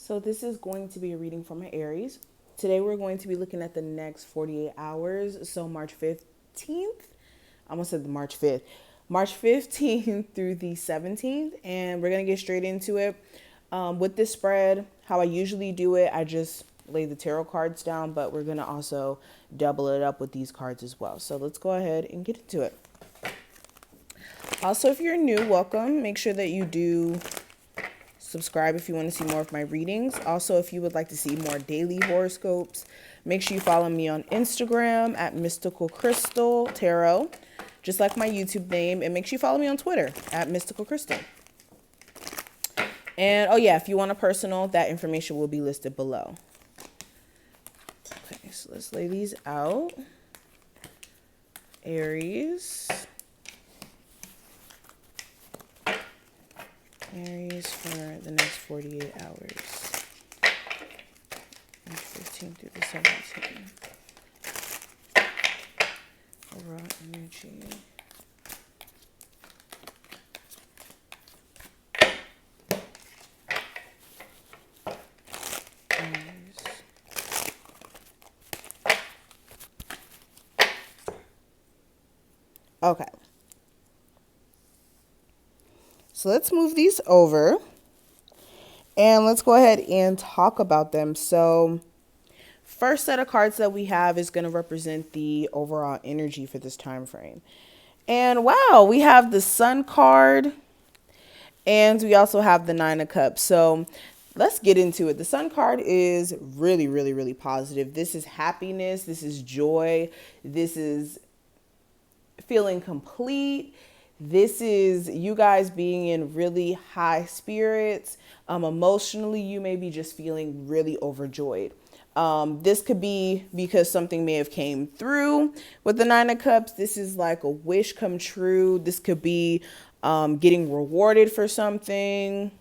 So this is going to be a reading for my Aries. Today we're going to be looking at the next 48 hours. So March 15th, I almost said the March 5th. March 15th through the 17th. And we're going to get straight into it. With this spread, how I usually do it, I just lay the tarot cards down, but we're going to also double it up with these cards as well. So let's go ahead and get into it. Also, if you're new, welcome. Make sure that you do subscribe if you want to see more of my readings. Also, if you would like to see more daily horoscopes, make sure you follow me on Instagram at Mystical Crystal Tarot, just like my YouTube name, and make sure you follow me on Twitter at Mystical Crystal. And oh yeah, if you want a personal, that information will be listed below. Okay, so let's lay these out. Aries. Aries for the next 48 hours. March 15th through the 17th. Overall energy. Aries. Okay. So let's move these over and let's go ahead and talk about them. So first set of cards that we have is going to represent the overall energy for this time frame. And wow, we have the Sun card and we also have the Nine of Cups. So let's get into it. The Sun card is really, really, really positive. This is happiness. This is joy. This is feeling complete. This is you guys being in really high spirits. Emotionally, you may be just feeling really overjoyed. This could be because something may have came through with the Nine of Cups. This is like a wish come true. This could be getting rewarded for something.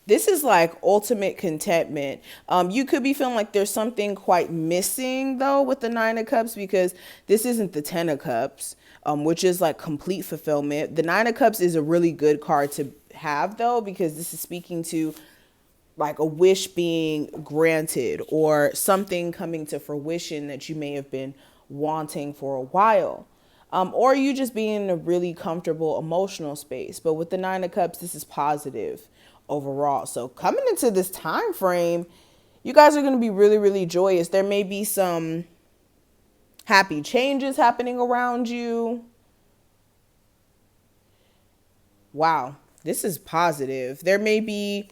This is like ultimate contentment. You could be feeling like there's something quite missing though with the Nine of Cups, because this isn't the Ten of Cups, which is like complete fulfillment. The Nine of Cups is a really good card to have though, because this is speaking to like a wish being granted or something coming to fruition that you may have been wanting for a while. Or you just being in a really comfortable emotional space. But with the Nine of Cups, this is positive overall. So coming into this time frame, you guys are going to be really, really joyous. There may be some happy changes happening around you. Wow, this is positive. There may be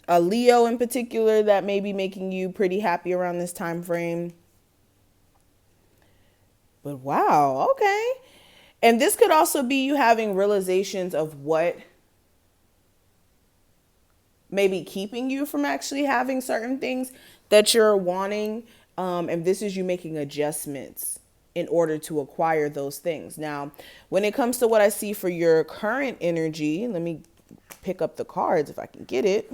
a Leo in particular that may be making you pretty happy around this time frame. But wow, okay. And this could also be you having realizations of what may be keeping you from actually having certain things that you're wanting. And this is you making adjustments in order to acquire those things. Now, when it comes to what I see for your current energy, let me pick up the cards if I can get it.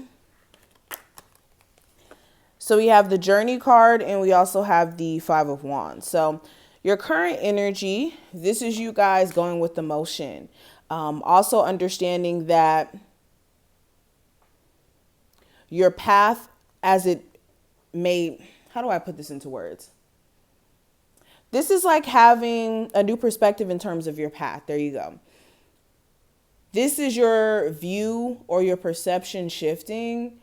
So we have the Journey card and we also have the Five of Wands. So your current energy, this is you guys going with the motion. Also understanding that your path as it may, how do I put this into words? This is like having a new perspective in terms of your path. There you go. This is your view or your perception shifting,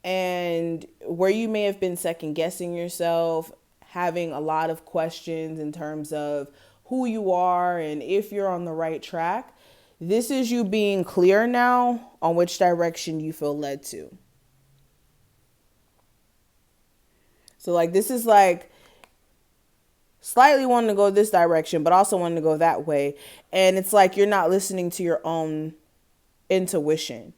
and where you may have been second guessing yourself, having a lot of questions in terms of who you are and if you're on the right track. This is you being clear now on which direction you feel led to. So like this is like slightly wanting to go this direction, but also wanting to go that way. And it's like you're not listening to your own intuition.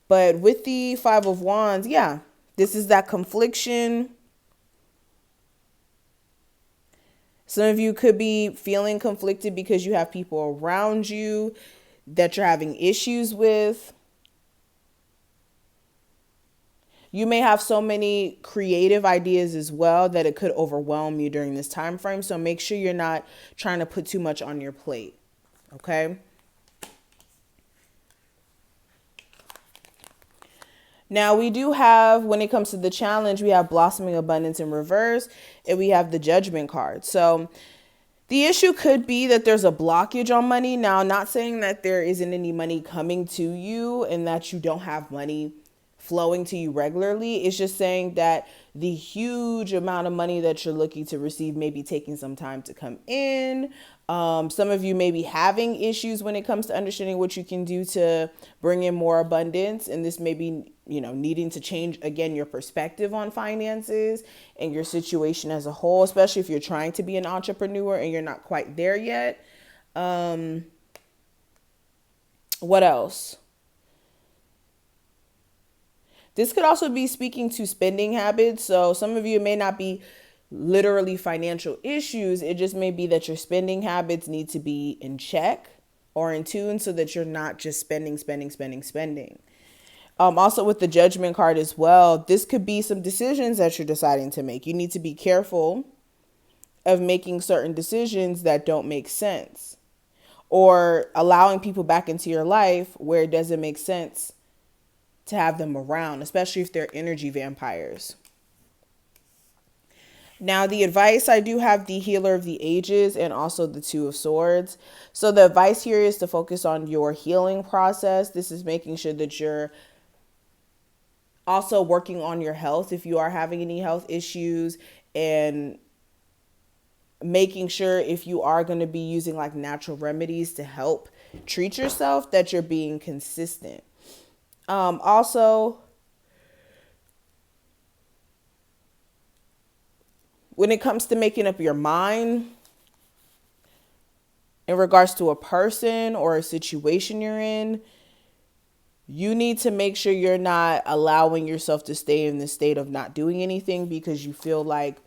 But with the Five of Wands, yeah, this is that confliction. Some of you could be feeling conflicted because you have people around you that you're having issues with. You may have so many creative ideas as well that it could overwhelm you during this time frame. So make sure you're not trying to put too much on your plate. Okay. Now we do have, when it comes to the challenge, we have blossoming abundance in reverse, and we have the judgment card. So the issue could be that there's a blockage on money. Now, not saying that there isn't any money coming to you and that you don't have money flowing to you regularly. It's just saying that the huge amount of money that you're looking to receive may be taking some time to come in. Some of you may be having issues when it comes to understanding what you can do to bring in more abundance. And this may be, needing to change, again, your perspective on finances and your situation as a whole, especially if you're trying to be an entrepreneur and you're not quite there yet. What else? This could also be speaking to spending habits. So some of you may not be literally financial issues. It just may be that your spending habits need to be in check or in tune so that you're not just spending. Also with the judgment card as well, this could be some decisions that you're deciding to make. You need to be careful of making certain decisions that don't make sense or allowing people back into your life where it doesn't make sense to have them around, especially if they're energy vampires. Now, the advice, I do have the Healer of the Ages and also the Two of Swords. So the advice here is to focus on your healing process. This is making sure that you're also working on your health if you are having any health issues, and making sure if you are going to be using like natural remedies to help treat yourself, that you're being consistent. Also, when it comes to making up your mind in regards to a person or a situation you're in, you need to make sure you're not allowing yourself to stay in the state of not doing anything because you feel like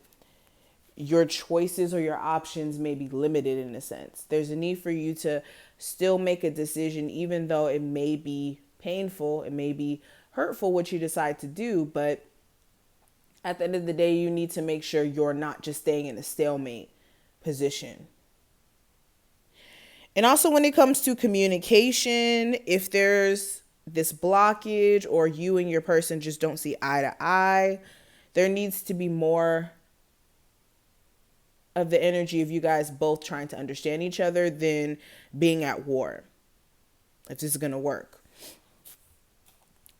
your choices or your options may be limited in a sense. There's a need for you to still make a decision, even though it may be painful, it may be hurtful what you decide to do, but at the end of the day, you need to make sure you're not just staying in a stalemate position. And also when it comes to communication, if there's this blockage or you and your person just don't see eye to eye, there needs to be more of the energy of you guys both trying to understand each other than being at war, if this is going to work.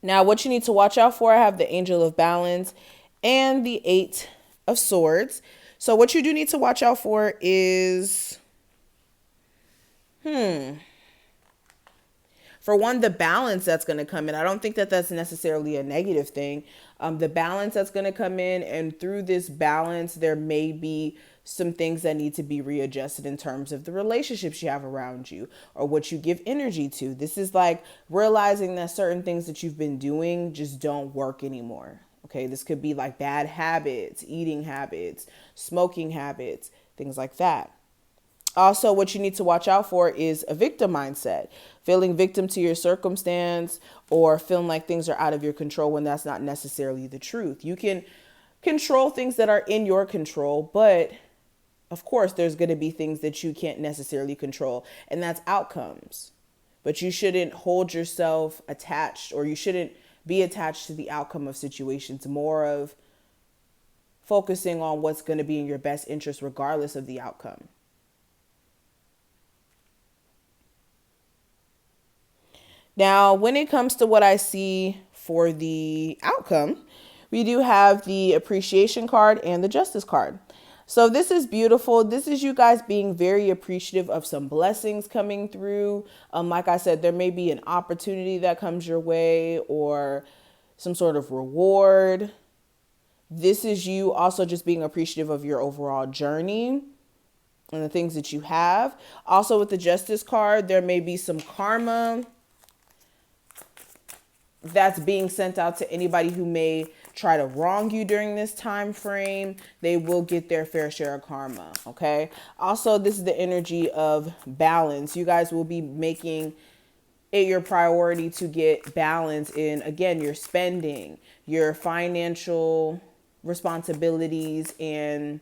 Now, what you need to watch out for, I have the Angel of Balance and the Eight of Swords. So what you do need to watch out for is, for one, the balance that's going to come in. I don't think that that's necessarily a negative thing. The balance that's going to come in, and through this balance, there may be some things that need to be readjusted in terms of the relationships you have around you or what you give energy to. This is like realizing that certain things that you've been doing just don't work anymore. Okay, this could be like bad habits, eating habits, smoking habits, things like that. Also, what you need to watch out for is a victim mindset, feeling victim to your circumstance or feeling like things are out of your control when that's not necessarily the truth. You can control things that are in your control, but of course, there's going to be things that you can't necessarily control, and that's outcomes. But you shouldn't hold yourself attached, or you shouldn't be attached to the outcome of situations, more of focusing on what's going to be in your best interest regardless of the outcome. Now, when it comes to what I see for the outcome, we do have the Appreciation card and the Justice card. So this is beautiful. This is you guys being very appreciative of some blessings coming through. Like I said, there may be an opportunity that comes your way or some sort of reward. This is you also just being appreciative of your overall journey and the things that you have. Also with the Justice card, there may be some karma that's being sent out to anybody who may try to wrong you during this time frame. They will get their fair share of karma. Okay. Also, this is the energy of balance. You guys will be making it your priority to get balance in, again, your spending, your financial responsibilities, and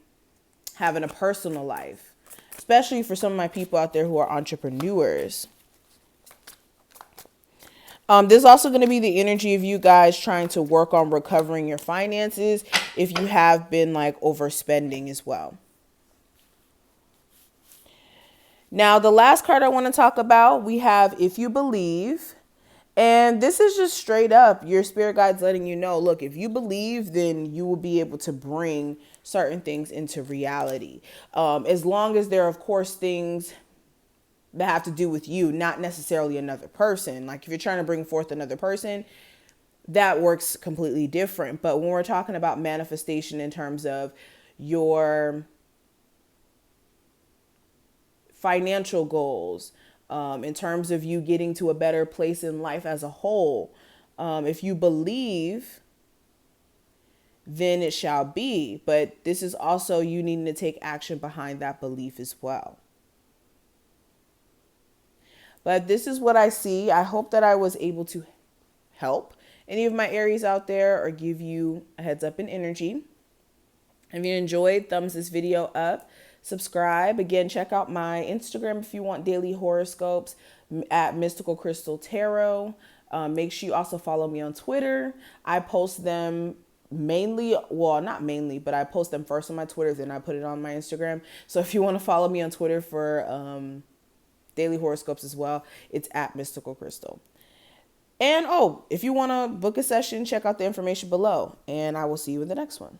having a personal life, especially for some of my people out there who are entrepreneurs. This is also going to be the energy of you guys trying to work on recovering your finances if you have been like overspending as well. Now, the last card I want to talk about, we have If You Believe. And this is just straight up your spirit guides letting you know, look, if you believe, then you will be able to bring certain things into reality. As long as there are, of course, things that have to do with you, not necessarily another person. Like if you're trying to bring forth another person, that works completely different. But when we're talking about manifestation in terms of your financial goals, in terms of you getting to a better place in life as a whole, if you believe, then it shall be. But this is also you needing to take action behind that belief as well. But this is what I see. I hope that I was able to help any of my Aries out there or give you a heads up in energy. If you enjoyed, thumbs this video up, subscribe. Again, check out my Instagram if you want daily horoscopes at Mystical Crystal Tarot. Make sure you also follow me on Twitter. I post them mainly, well, not mainly, but I post them first on my Twitter, then I put it on my Instagram. So if you want to follow me on Twitter for daily horoscopes as well, it's at Mystical Crystal. And if you want to book a session, check out the information below. And I will see you in the next one.